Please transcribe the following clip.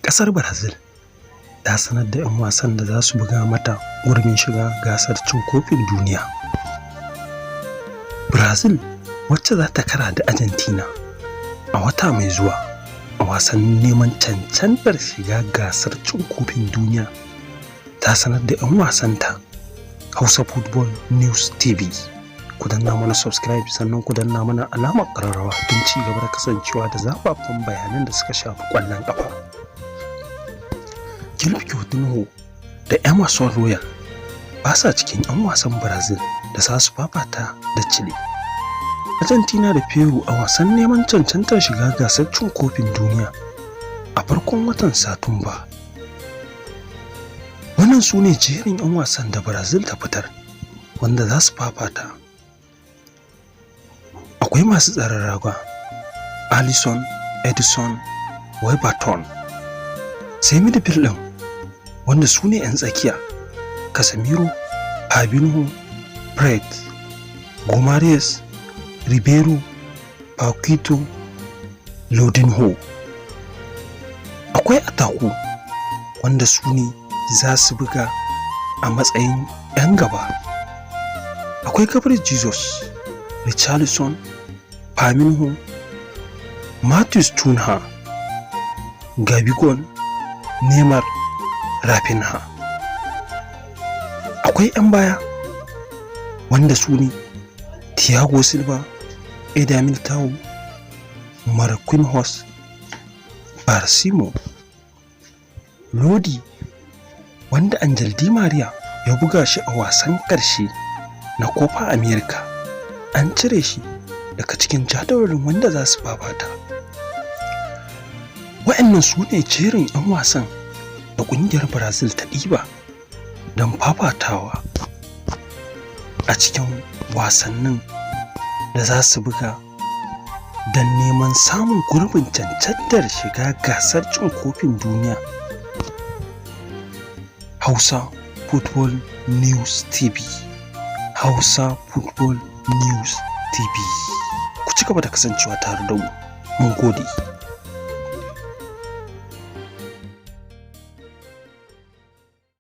Ƙasar Brazil ta sanar da 'yan wasan da za su buga mata gurbin shiga gasar cin kofin duniya. Brazil, wacce za ta kara da Argentina a wata mai zuwa a wasannin neman cancantar shiga gasar cin kofin duniya, ta sanar da 'yan wasanta. Hausa Football News TV. Ku danna mana subscribe, sannan ku danna mana alamar ƙararrawa don ci gaba da kasancewa da zafafan bayanan da suka shafi ƙwallon ƙafa. Gilbert Coutinho da Emerson Royal ba sa cikin 'yan wasan Brazil da za su fafata da Chile, Argentina da Peru a wasan neman cancantar shiga gasar cin kofin duniya a farkon watan Satumba. Wannan su ne jerin 'yan wasan da Brazil ta fitar wanda za su fafata. Akwai masu tsaron raga Alisson, Edison, Weberton, sai midfield ɗin wanda su ne 'yan tsakiya Casemiro, Fabinho, Fred, Gomes, Ribeiro, Paquito, Lodinho. Akwai ataku wanda su ne za su buga a matsayin 'yan gaba. Akwai Gabriel Jesus, Richarlison, Firmino, Matheus Cunha, Gabigol, Neymar, Rafinha. Akwai 'yan baya wanda su ne Thiago Silva, Eder Militao, Marquinhos, Barcimo, Lodi wanda Angel Di Maria ya buga shi a wasan ƙarshe na Copa America, an cire shi daga cikin jadawalin wanda za su fafata. Wa'annan su ne jerin 'yan wasan da ƙungiyar Brazil ta ɗiba don fafatawa a cikin wasannin da za su buga don neman samun gurbin cancantar shiga gasar cin kofin duniya. Hausa Football News TV. Hausa Football News TV. Ku ci gaba da kasancewa tare da mu. Mun gode.